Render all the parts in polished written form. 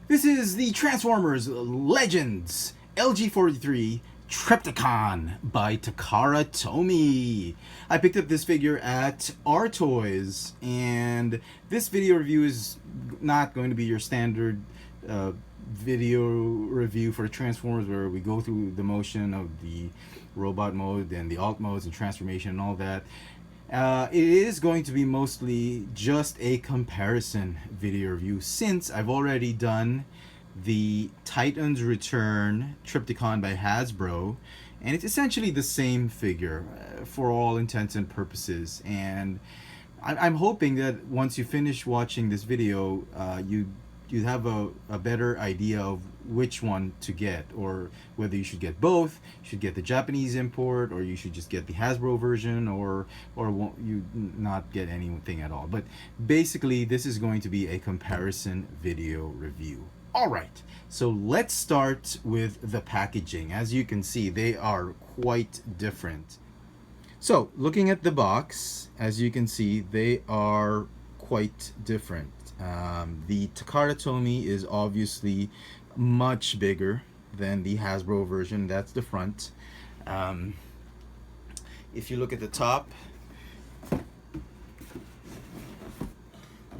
This is the Transformers Legends LG43 Trypticon by Takara Tomy. I picked up this figure at R Toys, and this video review is not going to be your standard video review for Transformers where we go through the motion of the robot mode and the alt modes and transformation and all that. It is going to be mostly just a comparison video review since I've already done the Titans Return Trypticon by Hasbro, and it's essentially the same figure for all intents and purposes. And I'm hoping that once you finish watching this video, you have a better idea of which one to get, or whether you should get both, you should get the Japanese import, or you should just get the Hasbro version, or won't you not get anything at all. But basically this is going to be a comparison video review. Alright, so let's start with the packaging. As you can see, they are quite different. So looking at the box, as you can see, they are quite different. The Takara Tomy is obviously much bigger than the Hasbro version. That's the front. If you look at the top,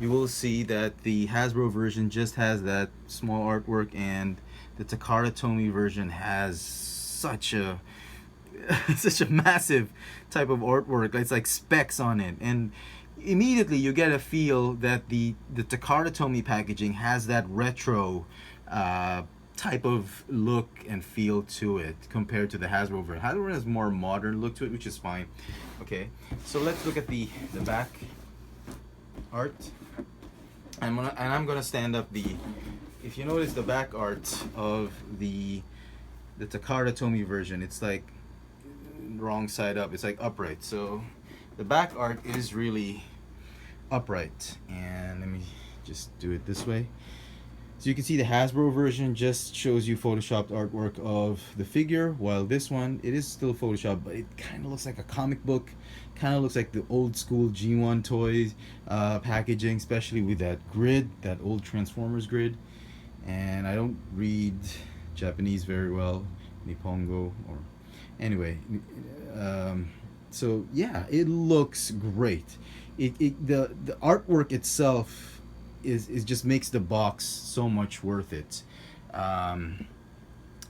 you will see that the Hasbro version just has that small artwork, and the Takara Tomy version has such a massive type of artwork. It's like specks on it, and immediately you get a feel that the Takara Tomy packaging has that retro type of look and feel to it compared to the Hasbro version. Hasbro has more modern look to it, which is fine. Okay, so let's look at the back art. I'm gonna stand up the. If you notice the back art of the Takara Tomy version, it's like wrong side up. It's like upright. So the back art is really upright, and let me just do it this way. So you can see the Hasbro version just shows you photoshopped artwork of the figure, while this one, it is still photoshopped, but it kind of looks like a comic book, kind of looks like the old school G1 toys packaging, especially with that grid, that old Transformers grid. And I don't read Japanese very well, Nihongo, or anyway. So yeah, it looks great. The artwork itself is just makes the box so much worth it.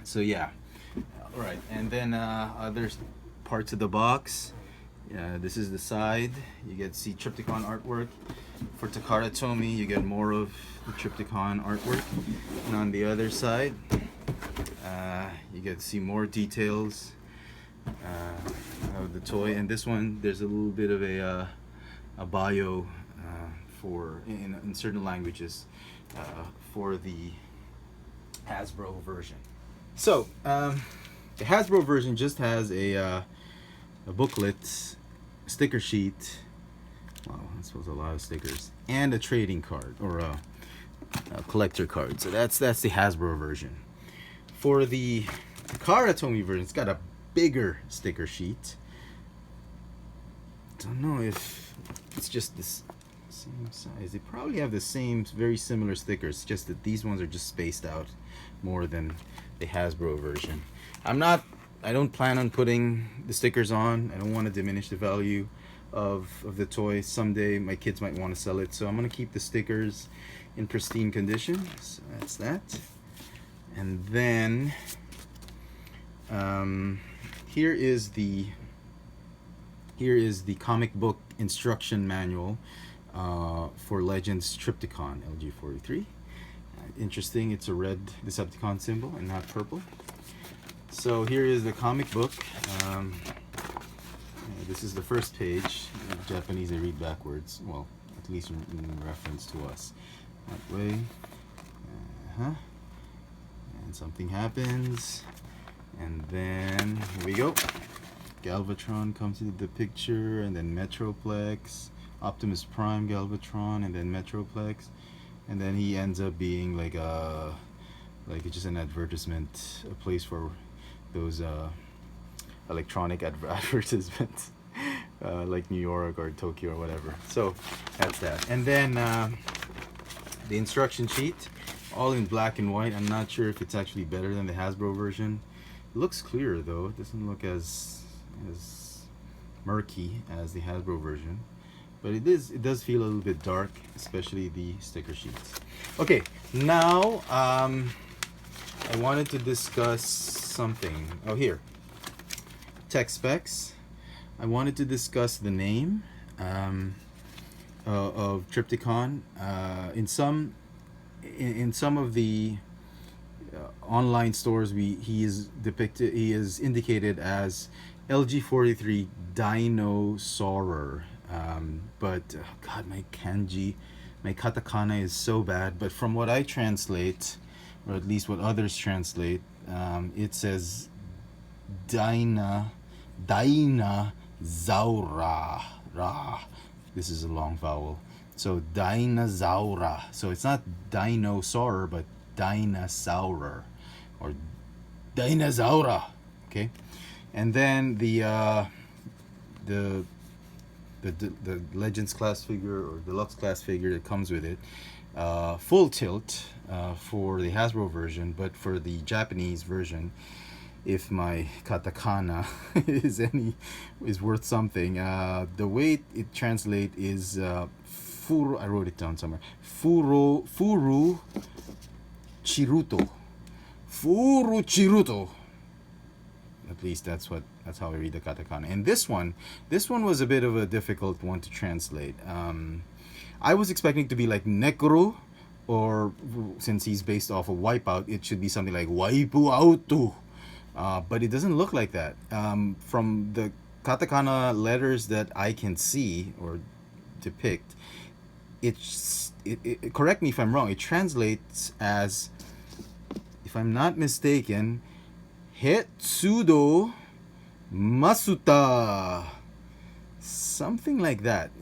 So yeah, all right. And then other parts of the box. This is the side. You get to see Trypticon artwork. For Takara Tomy, you get more of the Trypticon artwork. And on the other side, you get to see more details of the toy. And this one, there's a little bit of a bio for in certain languages for the Hasbro version. So the Hasbro version just has a booklet, sticker sheet. Wow, that's a lot of stickers, and a trading card, or a collector card. So that's the Hasbro version. For the Takara Tomy version, it's got a bigger sticker sheet. Don't know if it's just this same size. They probably have the same, very similar stickers, just that these ones are just spaced out more than the Hasbro version. I don't plan on putting the stickers on. I don't want to diminish the value of the toy. Someday my kids might want to sell it, so I'm going to keep the stickers in pristine condition. So that's that. And then here is the comic book instruction manual for Legends Trypticon LG43. Interesting, it's a red Decepticon symbol and not purple. So here is the comic book. This is the first page. In Japanese, they read backwards. Well, at least in reference to us. That way. And something happens. And then, here we go. Galvatron comes into the picture, and then Metroplex. Optimus Prime, Galvatron, and then Metroplex. And then he ends up being like just an advertisement, a place for those electronic advertisements, like New York or Tokyo or whatever. So that's that. And then the instruction sheet. all in black and white. I'm not sure if it's actually better than the Hasbro version. It looks clearer though. It doesn't look as murky as the Hasbro version, but it does feel a little bit dark, especially the sticker sheets. Okay, now I wanted to discuss something. Oh, here, tech specs. I wanted to discuss the name of Trypticon. In some of the online stores, he is indicated as LG43 Dinosaur. But God, my kanji, my katakana is so bad. But from what I translate, or at least what others translate, it says Dinosaura. This is a long vowel. So Dinosaura. So it's not dinosaur, but dinosaur, or Dinosaura. Okay, and then the Legends class figure or deluxe class figure that comes with it, full tilt for the Hasbro version, but for the Japanese version, if my katakana is worth something, the way it translates is furu. I wrote it down somewhere. Furu chiruto. Furu chiruto. At least that's how I read the katakana. And this one was a bit of a difficult one to translate. I was expecting it to be like Nekuru, or since he's based off of Wipeout, it should be something like Waipu Autu. But it doesn't look like that. From the katakana letters that I can see or depict, it correct me if I'm wrong, it translates as, if I'm not mistaken, Hetsudo Masuta. Something like that.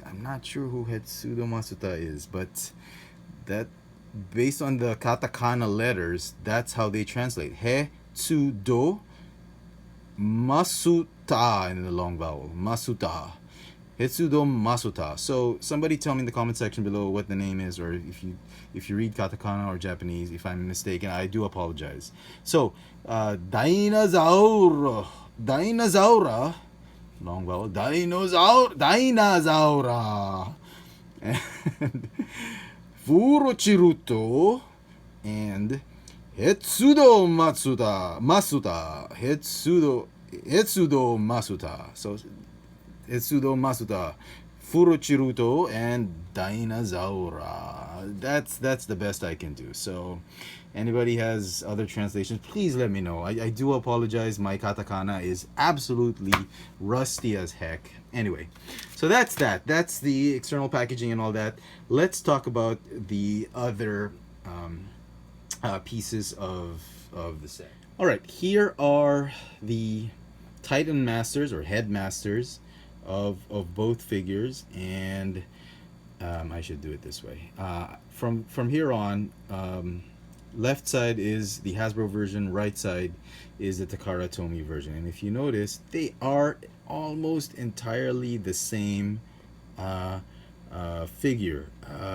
I'm not sure who Hetsudo Masuta is, but that, based on the katakana letters, that's how they translate. Hetsudo Masuta, in the long vowel. Masuta. Hetsudo Masuta. So somebody tell me in the comment section below what the name is, or if you read katakana or Japanese. If I'm mistaken, I do apologize. So Dinosaura, long vowel, Dinosaura, and Furochiruto, and Hetsudo Masuta, Hetsudo Masuta. So Hetsudo Masuta, Furochiruto, and Dinosaura. That's the best I can do. So anybody has other translations, please let me know. I do apologize. My katakana is absolutely rusty as heck. Anyway, so that's that. That's the external packaging and all that. Let's talk about the other pieces of the set. All right, here are the Titan Masters, or Headmasters, of both figures, and I should do it this way. From here on, left side is the Hasbro version, right side is the Takara Tomy version. And if you notice, they are almost entirely the same figure.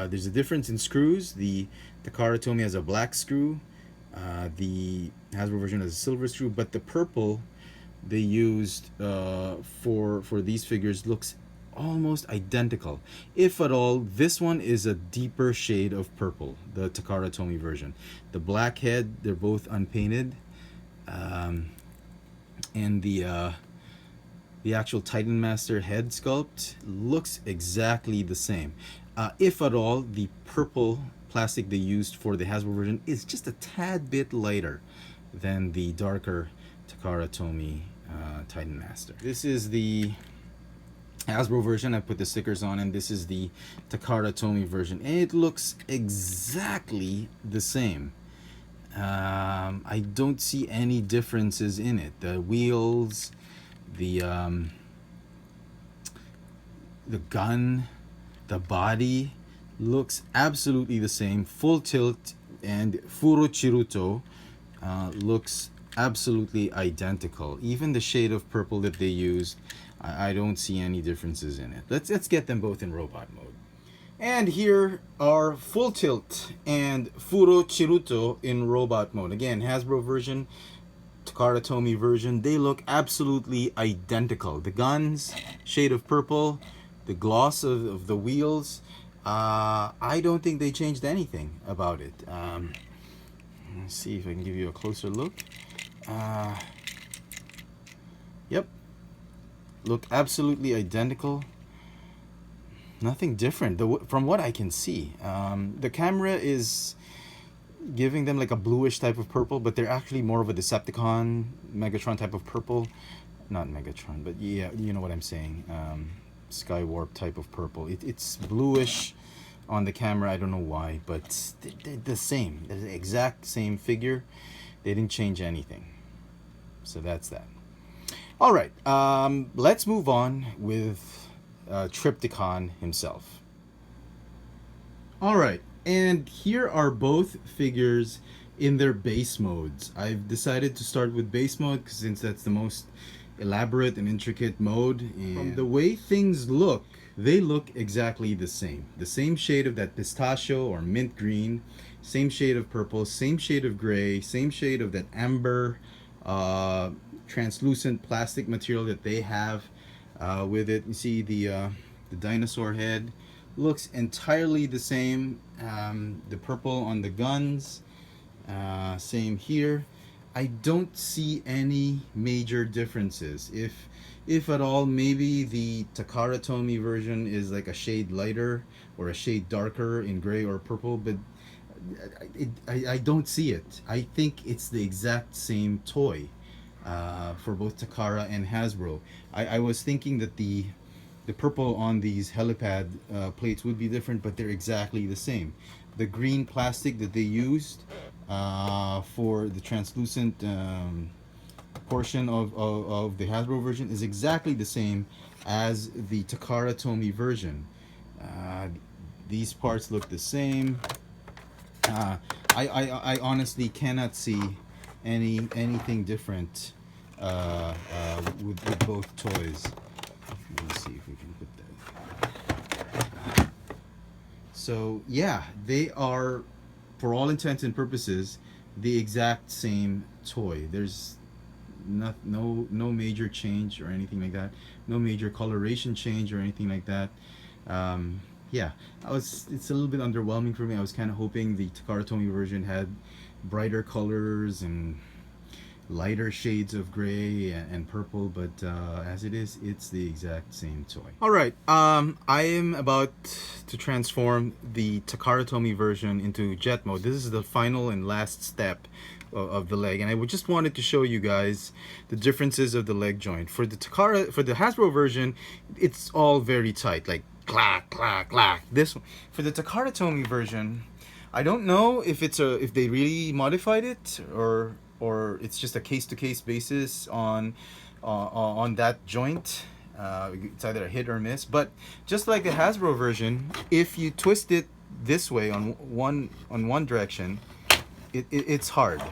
There's a difference in screws. The Takara Tomy has a black screw. The Hasbro version has a silver screw, but the purple they used for these figures looks almost identical. If at all, this one is a deeper shade of purple, the Takara Tomy version. The black head, they're both unpainted, and the actual Titan Master head sculpt looks exactly the same. If at all, the purple plastic they used for the Hasbro version is just a tad bit lighter than the darker Takara Tomy Titan Master. This is the Hasbro version. I put the stickers on, and this is the Takara Tomy version, and it looks exactly the same. I don't see any differences in it. The wheels, the gun, the body looks absolutely the same. Full tilt and Furochiruto looks absolutely identical. Even the shade of purple that they used, I don't see any differences in it. Let's get them both in robot mode. And here are Full Tilt and Furo Chiruto in robot mode. Again, Hasbro version, Takara Tomy version. They look absolutely identical. The guns, shade of purple, the gloss of the wheels. I don't think they changed anything about it. Let's see if I can give you a closer look. Yep. Look absolutely identical. Nothing different from what I can see. The camera is giving them like a bluish type of purple, but they're actually more of a Decepticon, Megatron type of purple. Not Megatron, but yeah, you know what I'm saying. Skywarp type of purple. It's bluish on the camera. I don't know why, but they're the same. They're the exact same figure. They didn't change anything. So that's that. All right, let's move on with Trypticon himself. All right, and here are both figures in their base modes. I've decided to start with base mode since that's the most elaborate and intricate mode. And from the way things look, they look exactly the same. The same shade of that pistachio or mint green, same shade of purple, same shade of gray, same shade of that amber translucent plastic material that they have with it. You see the dinosaur head looks entirely the same. The purple on the guns, same here. I don't see any major differences. If at all, maybe the Takara Tomy version is like a shade lighter or a shade darker in gray or purple, but I don't see it. I think it's the exact same toy for both Takara and Hasbro. I was thinking that the purple on these helipad plates would be different, but they're exactly the same. The green plastic that they used for the translucent portion of the Hasbro version is exactly the same as the Takara Tomy version. These parts look the same. I honestly cannot see anything different with both toys. Let me see if we can put that. So yeah, they are, for all intents and purposes, the exact same toy. There's no major change or anything like that. No major coloration change or anything like that. Yeah, it's a little bit underwhelming for me. I was kind of hoping the Takara Tomy version had brighter colors and lighter shades of gray and purple, but as it is, it's the exact same toy. All right, I am about to transform the Takara Tomy version into jet mode. This is the final and last step of the leg, and I just wanted to show you guys the differences of the leg joint. For the Hasbro version, it's all very tight, like clack clack clack. This one, for the Takara Tomy version, I don't know if they really modified it or it's just a case-to-case basis on that joint. It's either a hit or miss. But just like the Hasbro version, if you twist it this way on one direction, it's hard.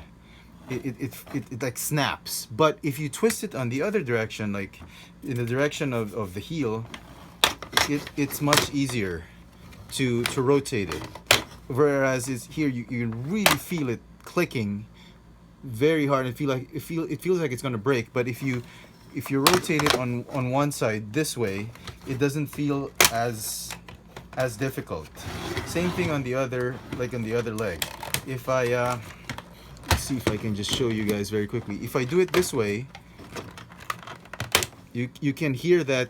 It like snaps. But if you twist it on the other direction, like in the direction of the heel, it's much easier to rotate it. Whereas here you can really feel it clicking very hard and it feels like it's gonna break. But if you rotate it on one side this way, it doesn't feel as difficult. Same thing on the other, like on the other leg. If I let's see if I can just show you guys very quickly. If I do it this way, you can hear that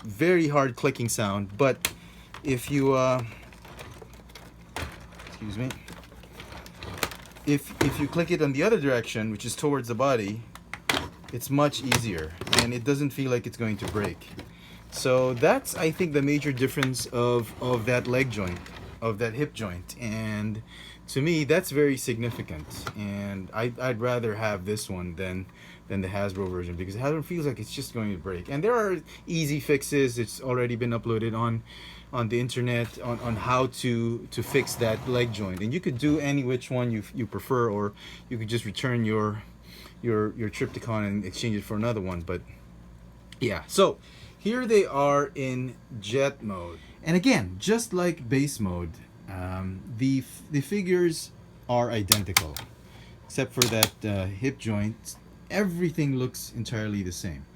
very hard clicking sound. But if you excuse me, if you click it on the other direction, which is towards the body, it's much easier and it doesn't feel like it's going to break. So that's, I think, the major difference of that leg joint, of that hip joint, and to me that's very significant. And I'd rather have this one than the Hasbro version, because Hasbro feels like it's just going to break. And there are easy fixes. It's already been uploaded on the internet on how to fix that leg joint, and you could do any which one you prefer, or you could just return your Trypticon and exchange it for another one. But yeah, so here they are in jet mode, And again, just like base mode, the figures are identical, except for that hip joint. Everything looks entirely the same.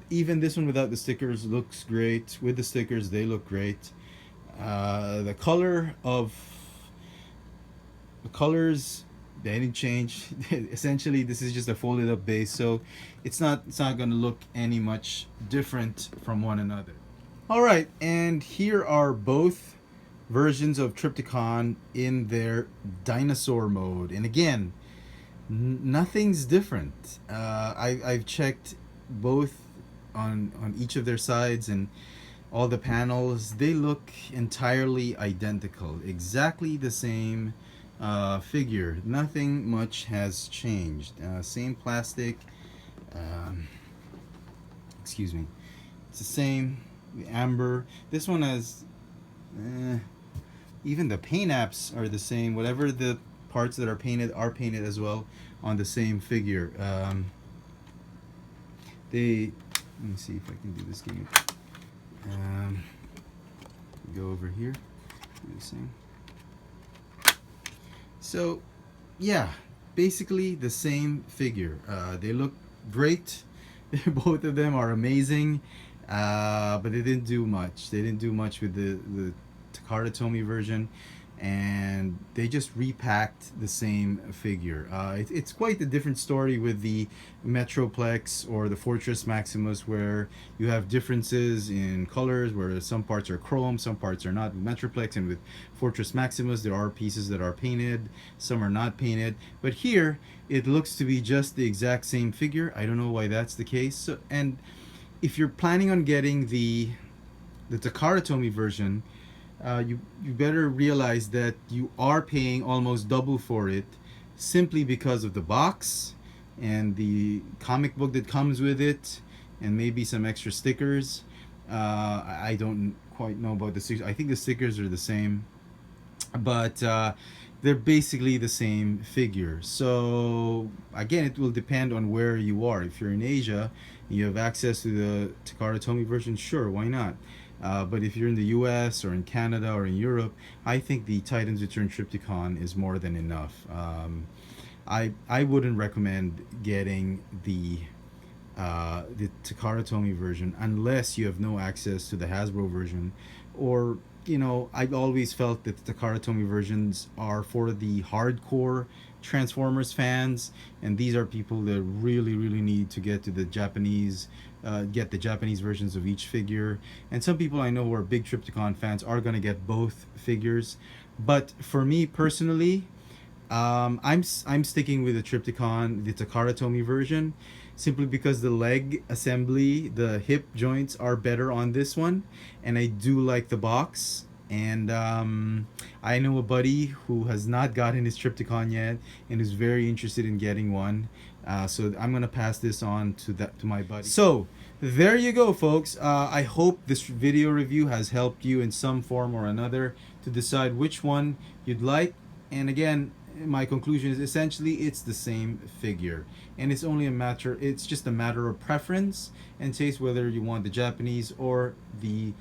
Even this one without the stickers looks great. With the stickers, they look great. The colors, they didn't change. Essentially, this is just a folded up base, so it's not going to look any much different from one another. All right, and here are both versions of Trypticon in their Dinosaur Mode. And again, nothing's different. I've checked both on each of their sides, and all the panels, they look entirely identical. Exactly the same figure. Nothing much has changed. Same plastic. Excuse me. It's the same. The amber. This one has even the paint apps are the same. Whatever the parts that are painted as well on the same figure. Let me see if I can do this game. Go over here. Do the same. So yeah, basically the same figure. They look great. Both of them are amazing. But they didn't do much. They didn't do much with the Takara Tomy version, and they just repacked the same figure. It's quite a different story with the Metroplex or the Fortress Maximus, where you have differences in colors, where some parts are chrome, some parts are not. With Metroplex and with Fortress Maximus, there are pieces that are painted, some are not painted. But here, it looks to be just the exact same figure. I don't know why that's the case. So, and if you're planning on getting the Takara Tomy version, you better realize that you are paying almost double for it, simply because of the box and the comic book that comes with it, and maybe some extra stickers. I don't quite know about the stickers. I think the stickers are the same, but they're basically the same figure. So again, it will depend on where you are. If you're in Asia, you have access to the Takara Tomy version, sure, why not? But if you're in the US or in Canada or in Europe, I think the Titans Return Trypticon is more than enough. I wouldn't recommend getting the Takara Tomy version unless you have no access to the Hasbro version, or I've always felt that the Takara Tomy versions are for the hardcore Transformers fans, and these are people that really need to get to the Japanese, get the Japanese versions of each figure. And some people I know who are big Trypticon fans are going to get both figures. But for me personally, I'm sticking with the Trypticon, the Takara Tomy version, simply because the leg assembly, the hip joints are better on this one, and I do like the box. And I know a buddy who has not gotten his Trypticon yet and is very interested in getting one. So I'm gonna pass this on to my buddy. So there you go, folks. I hope this video review has helped you in some form or another to decide which one you'd like. And again, my conclusion is essentially it's the same figure, and it's just a matter of preference and taste, whether you want the Japanese or the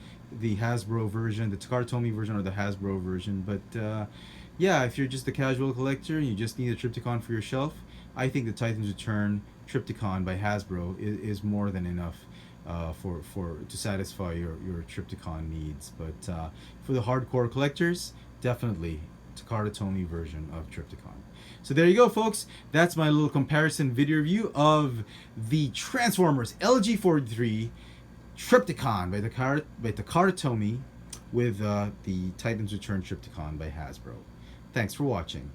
Hasbro version, the Takara Tomy version or the Hasbro version. But yeah, if you're just a casual collector and you just need a Trypticon for your shelf, I think the Titans Return Trypticon by Hasbro is more than enough to satisfy your Trypticon needs. But for the hardcore collectors, definitely Takara Tomy version of Trypticon. So there you go, folks. That's my little comparison video review of the Transformers LG43 Trypticon by Takara Tomy with the Titans Return Trypticon by Hasbro. Thanks for watching.